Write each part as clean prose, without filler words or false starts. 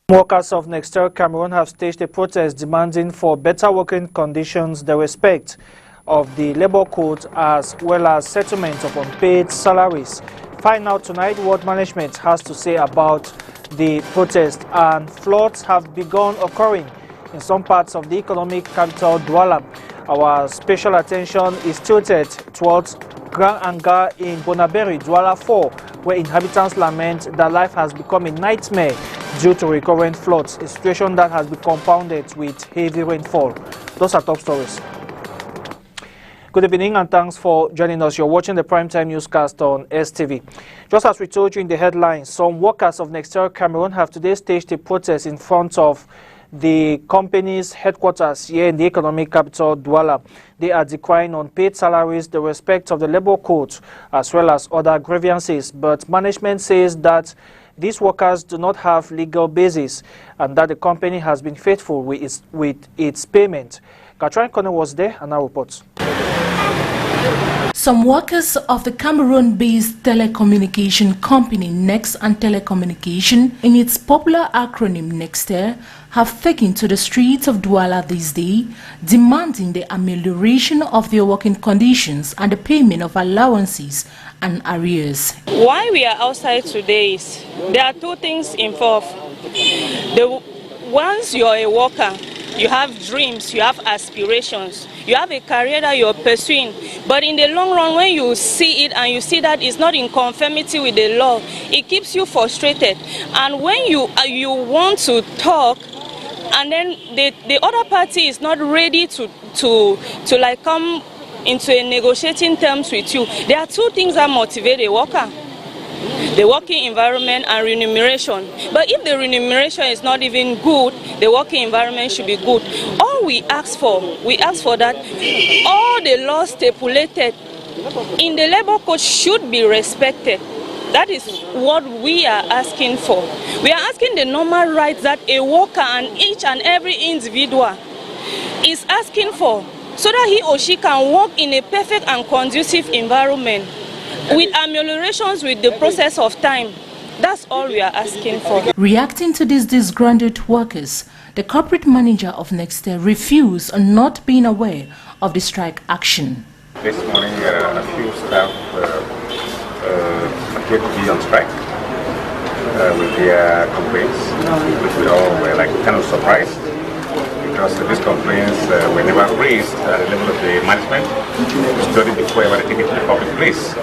Workers of Next Cameroon have staged a protest demanding for better working conditions, the respect of the labor code, as well as settlement of unpaid salaries. Find out tonight what management has to say about the protest. And floods have begun occurring in some parts of the economic capital, Douala. Our special attention is tilted towards Grand Hangar in Bonaberi, Douala 4, where inhabitants lament that life has become a nightmare due to recurrent floods, a situation that has been compounded with heavy rainfall. Those are top stories. Good evening and thanks for joining us. You're watching the primetime newscast on STV. Just as we told you in the headlines, some workers of Next Cameroon have today staged a protest in front of the company's headquarters here in the economic capital, Douala. They are decrying unpaid salaries, the respect of the labor code, as well as other grievances. But management says that these workers do not have legal basis and that the company has been faithful with its payment. Katrin Connor was there and now reports. Some workers of the Cameroon-based telecommunication company Next and Telecommunication, in its popular acronym Nexter, have taken to the streets of Douala this day, demanding the amelioration of their working conditions and the payment of allowances and arrears. Why we are outside today is there are two things involved. Once you are a worker, you have dreams, you have aspirations, you have a career that you're pursuing. But in the long run, when you see it and you see that it's not in conformity with the law, it keeps you frustrated. And when you want to talk, and then the other party is not ready to like come into a negotiating terms with you, there are two things that motivate a worker: the working environment and remuneration. But if the remuneration is not even good, the working environment should be good. All we ask for that all the laws stipulated in the labor code should be respected. That is what we are asking for. We are asking the normal rights that a worker and each and every individual is asking for, so that he or she can work in a perfect and conducive environment with ameliorations with the process of time. That's all we are asking for. Reacting to these disgruntled workers, the corporate manager of Nexter refused on not being aware of the strike action. This morning, a few staff appeared to be on strike with their complaints, which we all were like kind of surprised, because these complaints were never raised at the level of the management, studied before ever they take it to the public place.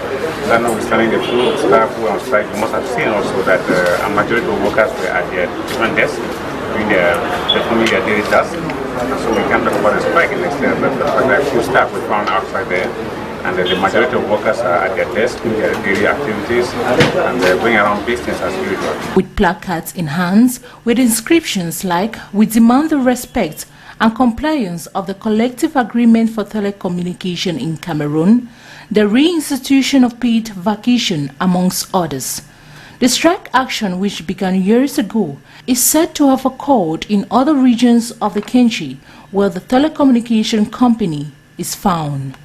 So notwithstanding the few staff who were on strike, you must have seen also that a majority of workers were at their different desks doing performing their daily tasks. So we can't talk about the strike in next year, but the fact that a few staff we found outside there, and the majority of workers are at their desks doing their daily activities and they're going around business as usual. With placards in hands with inscriptions like, "We demand the respect and compliance of the collective agreement for telecommunication in Cameroon, the reinstitution of paid vacation," amongst others. The strike action, which began years ago, is said to have occurred in other regions of the country where the telecommunication company is found.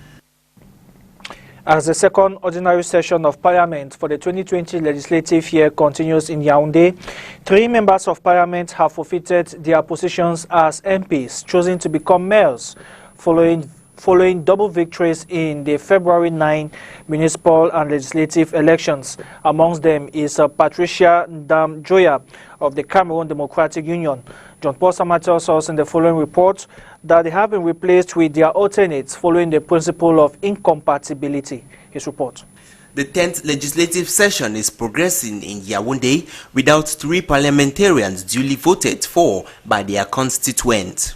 As the second ordinary session of Parliament for the 2020 legislative year continues in Yaoundé, 3 members of Parliament have forfeited their positions as MPs, choosing to become mayors following double victories in the February 9 municipal and legislative elections. Amongst them is Patricia Ndam-Joya of the Cameroon Democratic Union. John Paul Sama tells us in the following report that they have been replaced with their alternates following the principle of incompatibility. His report. The 10th legislative session is progressing in Yaoundé without 3 parliamentarians duly voted for by their constituents.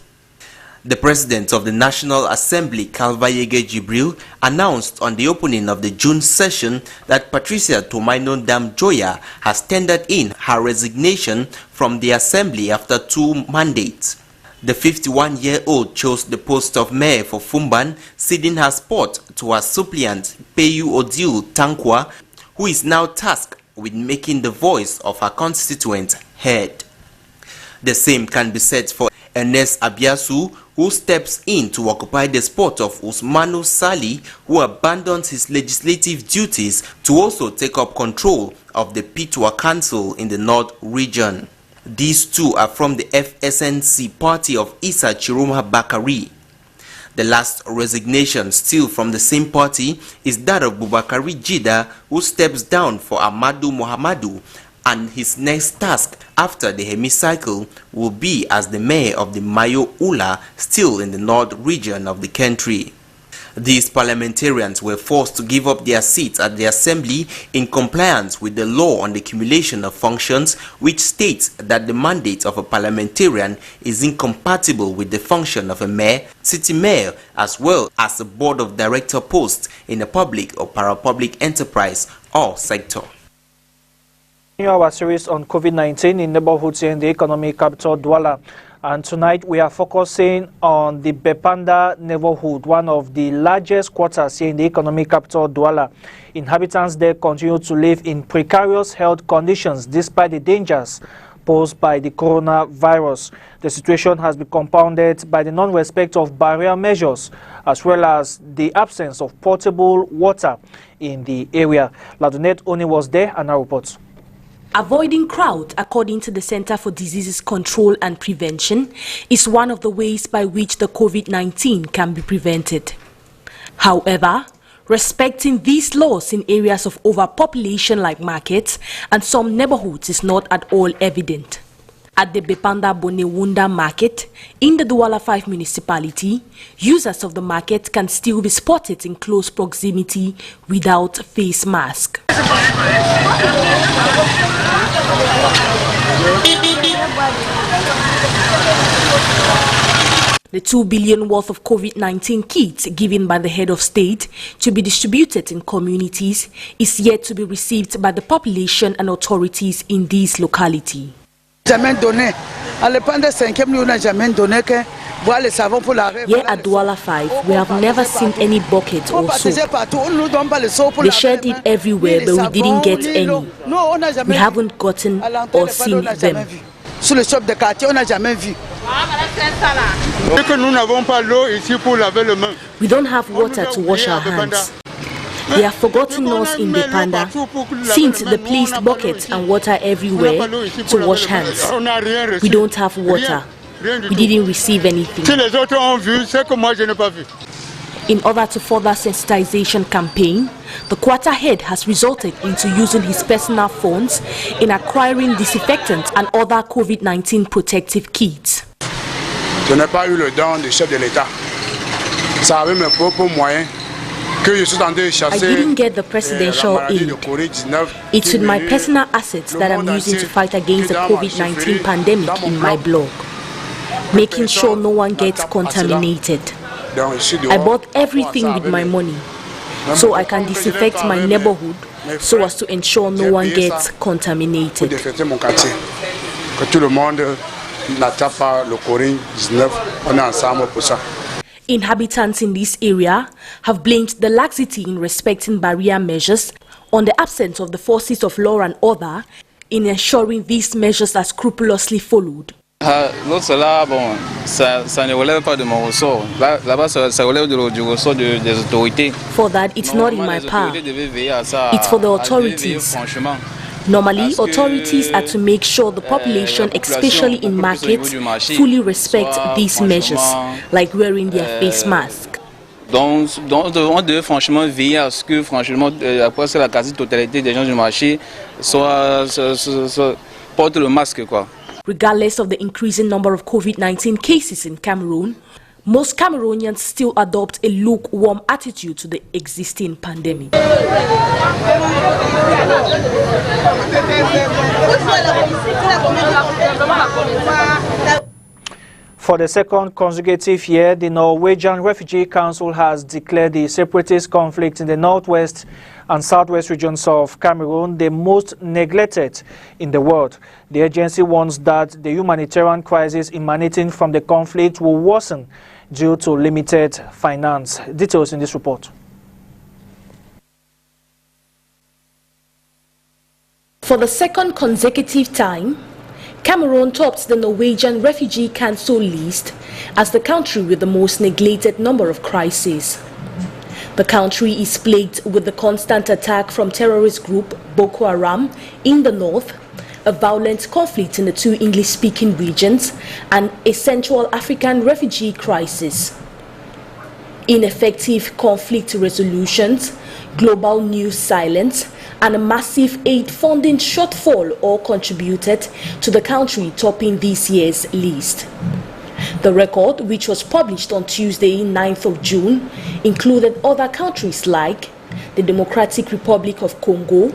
The President of the National Assembly, Kalvayege Jibril, announced on the opening of the June session that Patricia Tomaino Ndam-Joya has tendered in her resignation from the Assembly after 2 mandates. The 51-year-old chose the post of mayor for Fumban, ceding her spot to her suppliant, Peyu Odile Tankwa, who is now tasked with making the voice of her constituent heard. The same can be said for Ernest Abiasu, who steps in to occupy the spot of Usmanu Sali, who abandons his legislative duties to also take up control of the Pitwa Council in the North region. These two are from the FSNC party of Issa Chiroma Bakari. The last resignation, still from the same party, is that of Bubakari Jida, who steps down for Amadou Mohamedou, and his next task after the hemicycle will be as the mayor of the Mayo Ula, still in the north region of the country. These parliamentarians were forced to give up their seats at the assembly in compliance with the law on the accumulation of functions, which states that the mandate of a parliamentarian is incompatible with the function of a mayor, city mayor, as well as a board of director post in a public or parapublic enterprise or sector. Our series on COVID-19 in neighborhoods here in the economic capital Douala. And tonight we are focusing on the Bepanda neighborhood, one of the largest quarters here in the economic capital Douala. Inhabitants there continue to live in precarious health conditions despite the dangers posed by the coronavirus. The situation has been compounded by the non-respect of barrier measures as well as the absence of potable water in the area. Ladunet Oni was there and our reports. Avoiding crowd, according to the Center for Diseases Control and Prevention, is one of the ways by which the COVID-19 can be prevented. However, respecting these laws in areas of overpopulation like markets and some neighborhoods is not at all evident. At the Bepanda Bonewunda market in the Douala 5 municipality, users of the market can still be spotted in close proximity without face mask. The 2 billion worth of COVID-19 kits given by the head of state to be distributed in communities is yet to be received by the population and authorities in this locality. Here at Douala 5, we have never seen any bucket or soap. They shared it everywhere, but we didn't get any. We haven't gotten or seen them. We don't have water to wash our hands. They have forgotten us in Bepanda, since they placed buckets and water everywhere to wash hands. We don't have water. We didn't receive anything. In order to further sensitization campaign, the quarter head has resulted into using his personal funds in acquiring disinfectants and other COVID-19 protective kits. Je n'ai pas eu le don du chef de l'État. Ça avait mes propres moyens. I didn't get the presidential aid. It's with my personal assets that I'm using to fight against the COVID-19 pandemic in my blog, making sure no one gets contaminated. I bought everything with my money, so I can disinfect my neighborhood so as to ensure no one gets contaminated. Inhabitants in this area have blamed the laxity in respecting barrier measures on the absence of the forces of law and order in ensuring these measures are scrupulously followed. For that, it's not in my power. It's for the authorities. Normally, authorities are to make sure the population, especially in markets, fully respect these measures, like wearing their face mask. Donc, on devait franchement veiller à ce que, franchement, après la quasi-totalité des gens du marché portent le masque, quoi. Regardless of the increasing number of COVID-19 cases in Cameroon, most Cameroonians still adopt a lukewarm attitude to the existing pandemic. For the second consecutive year, the Norwegian Refugee Council has declared the separatist conflict in the northwest and southwest regions of Cameroon the most neglected in the world. The agency warns that the humanitarian crisis emanating from the conflict will worsen due to limited finance. Details in this report. For the second consecutive time, Cameroon tops the Norwegian Refugee Council list as the country with the most neglected number of crises. The country is plagued with the constant attack from terrorist group Boko Haram in the north, a violent conflict in the two English-speaking regions, and a Central African refugee crisis. Ineffective conflict resolutions, global news silence, and a massive aid funding shortfall all contributed to the country topping this year's list. The record, which was published on Tuesday, 9th of June, included other countries like the Democratic Republic of Congo,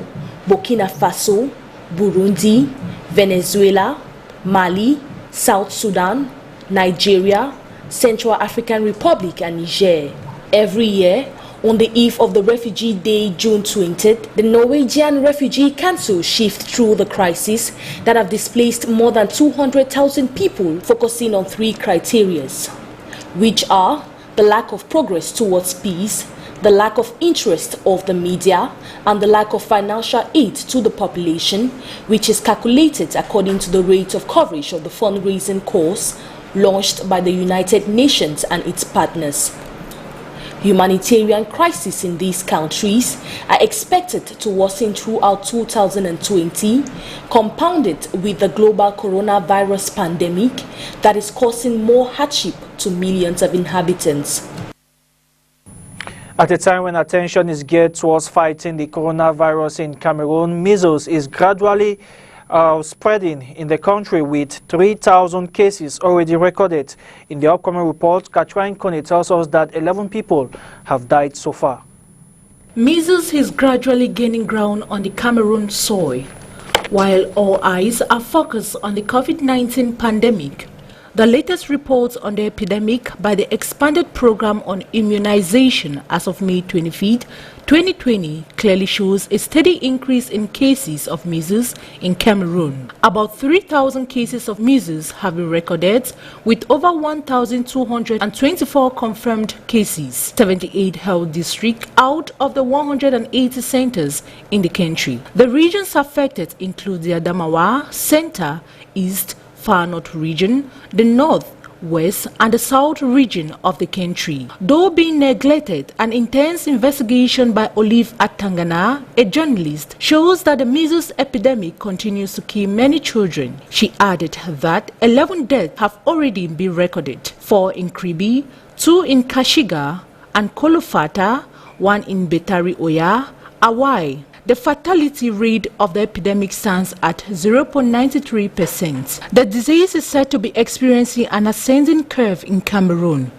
Burkina Faso, Burundi, Venezuela, Mali, South Sudan, Nigeria, Central African Republic, and Niger. Every year, on the eve of the Refugee Day, June 20th, the Norwegian Refugee Council shifts through the crisis that have displaced more than 200,000 people, focusing on three criteria, which are the lack of progress towards peace, the lack of interest of the media, and the lack of financial aid to the population, which is calculated according to the rate of coverage of the fundraising course launched by the United Nations and its partners. Humanitarian crises in these countries are expected to worsen throughout 2020, compounded with the global coronavirus pandemic that is causing more hardship to millions of inhabitants. At a time when attention is geared towards fighting the coronavirus in Cameroon, measles is gradually spreading in the country, with 3,000 cases already recorded. In the upcoming report, Katrin Kone tells us that 11 people have died so far. Measles is gradually gaining ground on the Cameroon soil, while all eyes are focused on the COVID-19 pandemic. The latest reports on the epidemic by the expanded program on immunization as of May 25, 2020 clearly shows a steady increase in cases of measles in Cameroon. About 3,000 cases of measles have been recorded, with over 1,224 confirmed cases, 78 health districts out of the 180 centers in the country. The regions affected include the Adamawa, Center, East, Far North region, the North, West, and the South region of the country. Though being neglected, an intense investigation by Olive Atangana, a journalist, shows that the measles epidemic continues to kill many children. She added that 11 deaths have already been recorded, 4 in Kribi, 2 in Kashiga and Kolofata, 1 in Betari Oya, Awai. The fatality rate of the epidemic stands at 0.93%. The disease is said to be experiencing an ascending curve in Cameroon.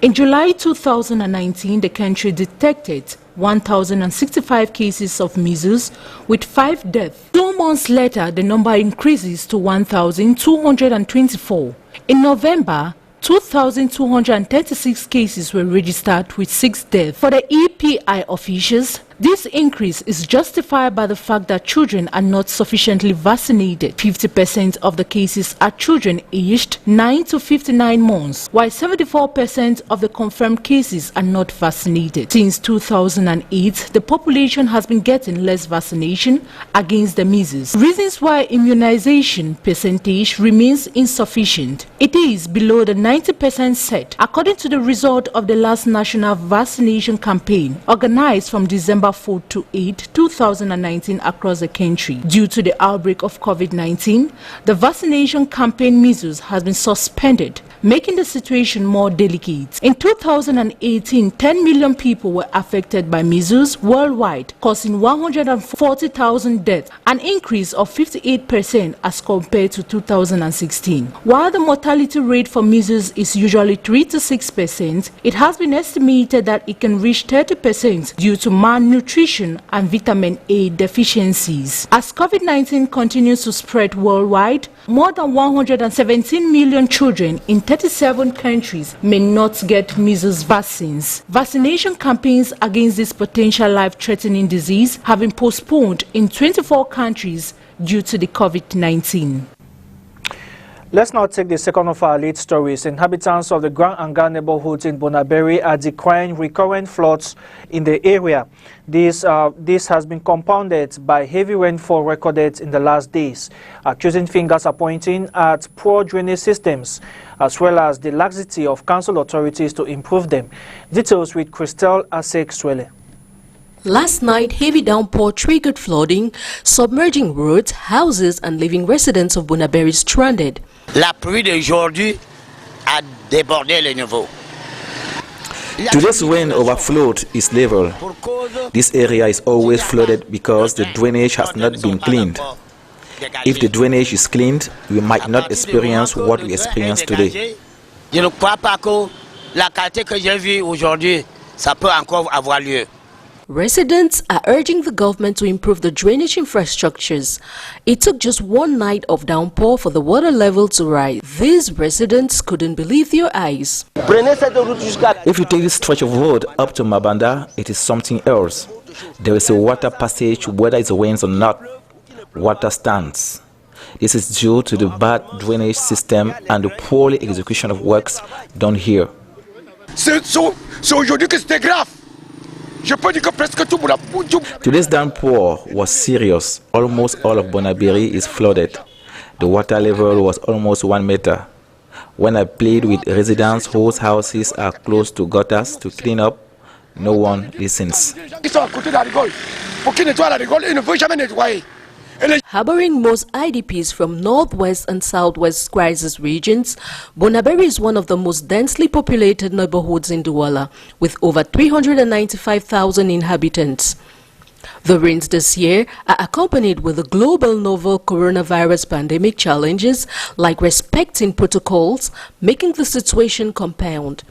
In July 2019, the country detected 1,065 cases of measles with 5 deaths. 2 months later, the number increases to 1,224. In November, 2,236 cases were registered with 6 deaths. For the EPI officials, this increase is justified by the fact that children are not sufficiently vaccinated. 50% of the cases are children aged 9 to 59 months, while 74% of the confirmed cases are not vaccinated. Since 2008, the population has been getting less vaccination against the measles. Reasons why immunization percentage remains insufficient. It is below the 90% set, according to the result of the last national vaccination campaign organized from December 4 to 8, 2019 across the country. Due to the outbreak of COVID-19, the vaccination campaign measles has been suspended, making the situation more delicate. In 2018, 10 million people were affected by measles worldwide, causing 140,000 deaths, an increase of 58% as compared to 2016. While the mortality rate for measles is usually 3 to 6%, it has been estimated that it can reach 30% due to malnutrition and vitamin A deficiencies. As COVID-19 continues to spread worldwide, more than 117 million children in 37 countries may not get measles vaccines. Vaccination campaigns against this potential life-threatening disease have been postponed in 24 countries due to the COVID-19. Let's now take the second of our lead stories. Inhabitants of the Grand Anga neighborhood in Bonaberi are decrying recurrent floods in the area. This has been compounded by heavy rainfall recorded in the last days, accusing fingers are pointing at poor drainage systems, as well as the laxity of council authorities to improve them. Details with Christelle Asek-Swele. Last night, heavy downpour triggered flooding, submerging roads, houses and leaving residents of Bonaberi stranded. La pluie d'aujourd'hui a débordé le niveau. Today's rain overflowed its level. This area is always flooded because the drainage has not been cleaned. If the drainage is cleaned, we might not experience what we experience today. Je ne crois pas que la qualité que j'ai vue aujourd'hui, ça peut encore avoir lieu. Residents are urging the government to improve the drainage infrastructures. It took just one night of downpour for the water level to rise. These residents couldn't believe their eyes. If you take this stretch of road up to Mabanda, it is something else. There is a water passage whether it rains or not. Water stands. This is due to the bad drainage system and the poor execution of works done here. C'est aujourd'hui que c'était grave. Today's downpour was serious. Almost all of Bonaberi is flooded. The water level was almost 1 meter. When I played with residents whose houses are close to gutters to clean up, no one listens. Harboring most IDPs from northwest and southwest crisis regions, Bonaberi is one of the most densely populated neighborhoods in Douala, with over 395,000 inhabitants. The rains this year are accompanied with the global novel coronavirus pandemic challenges like respecting protocols, making the situation compound.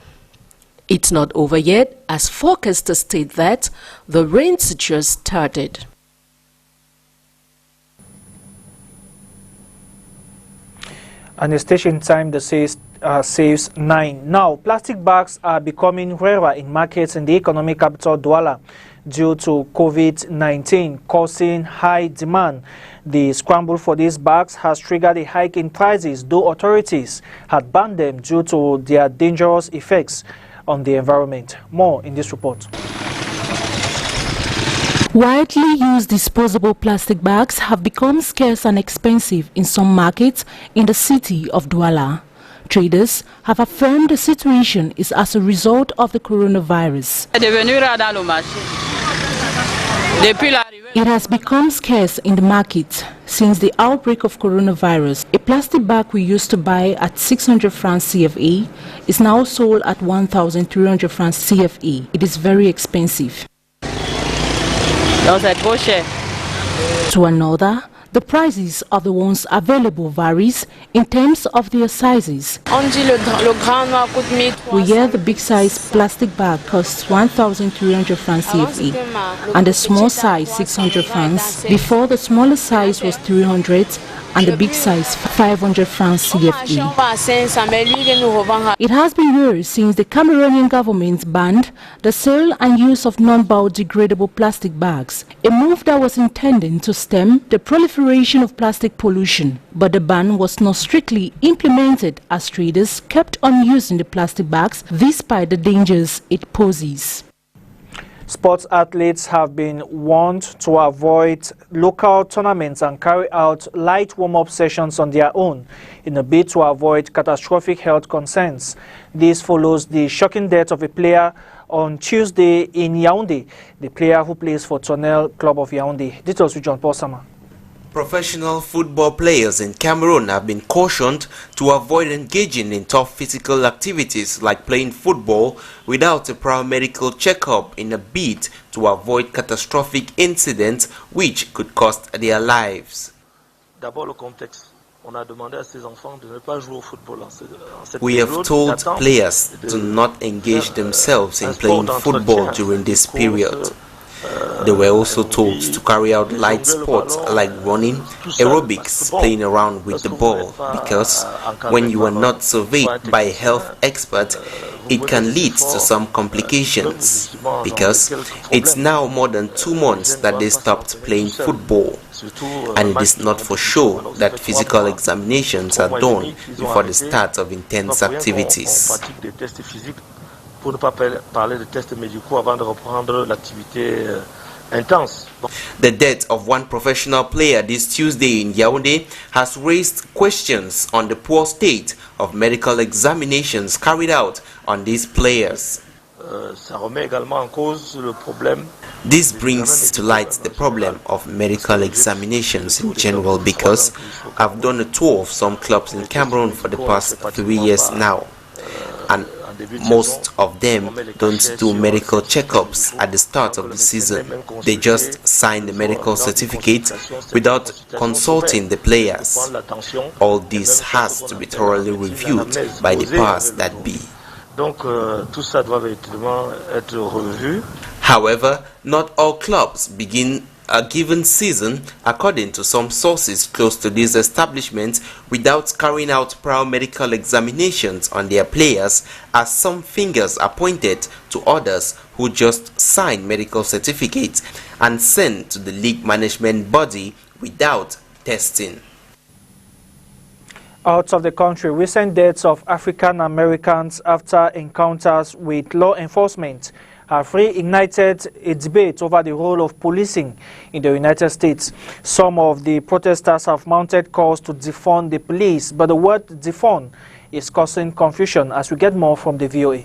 It's not over yet, as forecasters state that the rains just started. And the station time that saves 9. Now, plastic bags are becoming rarer in markets in the economic capital Douala due to COVID-19 causing high demand. The scramble for these bags has triggered a hike in prices, though authorities had banned them due to their dangerous effects on the environment. More in this report. Widely used disposable plastic bags have become scarce and expensive in some markets in the city of Douala. Traders have affirmed the situation is as a result of the coronavirus. It has become scarce in the market since the outbreak of coronavirus. A plastic bag we used to buy at 600 francs CFA is now sold at 1,300 francs CFA. It is very expensive. To another, the prices of the ones available varies in terms of their sizes. We hear the big size plastic bag costs 1,300 francs CFA and the small size 600 francs. Before, the smaller size was 300 and the big size 500 francs CFA. It has been years since the Cameroonian government banned the sale and use of non-biodegradable plastic bags, a move that was intended to stem the proliferation of plastic pollution. But the ban was not strictly implemented as traders kept on using the plastic bags despite the dangers it poses. Sports athletes have been warned to avoid local tournaments and carry out light warm-up sessions on their own in a bid to avoid catastrophic health concerns. This follows the shocking death of a player on Tuesday in Yaoundé, the player who plays for Tonel Club of Yaoundé. Details with John Paul Sama. Professional football players in Cameroon have been cautioned to avoid engaging in tough physical activities like playing football without a prior medical checkup in a bid to avoid catastrophic incidents which could cost their lives. We have told players to not engage themselves in playing football during this period. They were also told to carry out light sports like running, aerobics, playing around with the ball, because when you are not surveyed by a health expert, it can lead to some complications, because it's now more than 2 months that they stopped playing football, and it is not for sure that physical examinations are done before the start of intense activities. Pour ne pas parler de tests médicaux avant de reprendre l'activité intense. The death of one professional player this Tuesday in Yaoundé has raised questions on the poor state of medical examinations carried out on these players. Ça remet également en cause le problème This brings to light the problem of medical examinations in general, because I've done a tour of some clubs in Cameroon for the past 3 years now, and most of them don't do medical checkups at the start of the season. They just sign the medical certificate without consulting the players. All this has to be thoroughly reviewed by the powers that be. However, not all clubs begin a given season, according to some sources close to these establishments, without carrying out prior medical examinations on their players, as some fingers are pointed to others who just sign medical certificates and send to the league management body without testing. Out of the country, recent deaths of African Americans after encounters with law enforcement have reignited a debate over the role of policing in the United States. Some of the protesters have mounted calls to defund the police, but the word defund is causing confusion. As we get more from the VOA.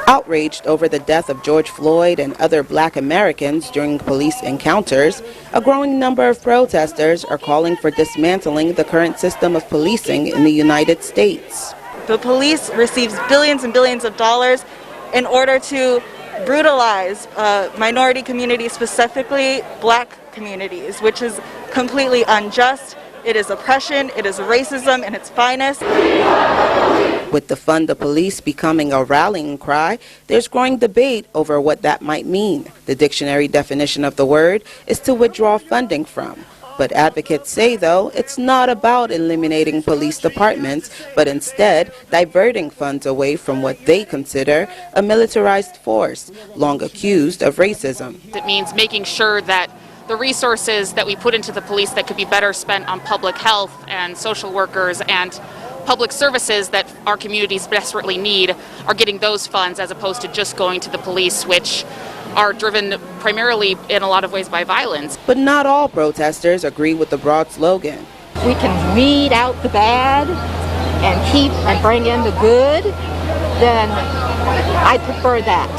Outraged over the death of George Floyd and other black Americans during police encounters, a growing number of protesters are calling for dismantling the current system of policing in the United States. The police receives billions and billions of dollars in order to brutalize minority communities, specifically black communities, which is completely unjust. It is oppression, it is racism in its finest. With defund the police becoming a rallying cry, there's growing debate over what that might mean. The dictionary definition of the word is to withdraw funding from. But advocates say, though, it's not about eliminating police departments, but instead diverting funds away from what they consider a militarized force, long accused of racism. It means making sure that the resources that we put into the police that could be better spent on public health and social workers and public services that our communities desperately need are getting those funds, as opposed to just going to the police, which are driven primarily in a lot of ways by violence. But not all protesters agree with the broad slogan. We can weed out the bad and keep and bring in the good, then I prefer that.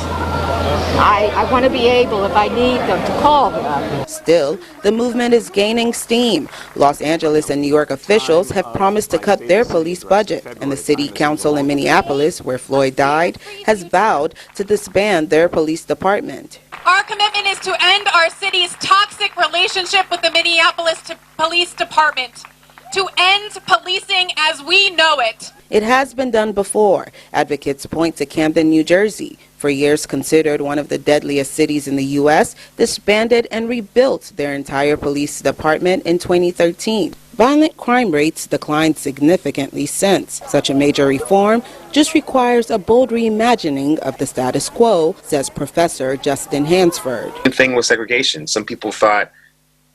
I want to be able, if I need them, to call them. Still, the movement is gaining steam. Los Angeles and New York officials have promised to cut their police budget, and the city council in Minneapolis, where Floyd died, has vowed to disband their police department. Our commitment is to end our city's toxic relationship with the Minneapolis Police Department, to end policing as we know it. It has been done before. Advocates point to Camden, New Jersey, for years considered one of the deadliest cities in the U.S., disbanded and rebuilt their entire police department in 2013. Violent crime rates declined significantly since. Such a major reform just requires a bold reimagining of the status quo, says Professor Justin Hansford. The thing with segregation, some people thought,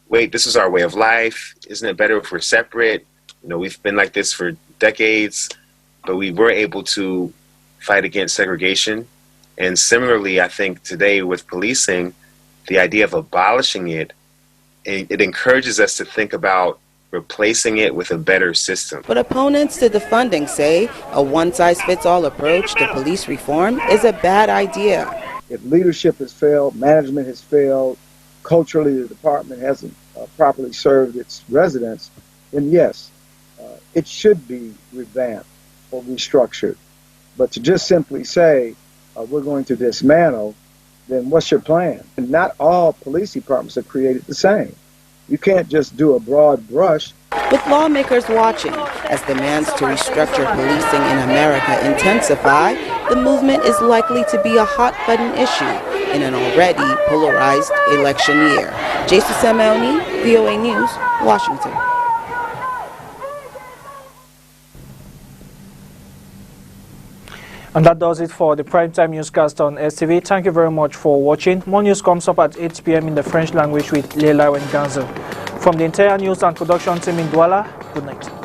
wait, this is our way of life. Isn't it better if we're separate? You know, we've been like this for decades, but we were able to fight against segregation. And similarly, I think today with policing, the idea of abolishing it, it encourages us to think about replacing it with a better system. But opponents to defunding say a one-size-fits-all approach to police reform is a bad idea. If leadership has failed, management has failed, culturally the department hasn't properly served its residents, then yes, it should be revamped or restructured. But to just simply say, we're going to dismantle, then what's your plan? And not all police departments are created the same. You can't just do a broad brush. With lawmakers watching, as demands to restructure policing in America intensify, the movement is likely to be a hot-button issue in an already polarized election year. Jason Samelny, VOA News, Washington. And that does it for the primetime newscast on STV. Thank you very much for watching. More news comes up at 8 p.m. in the French language with Leila Wenganzo. From the entire news and production team in Douala, good night.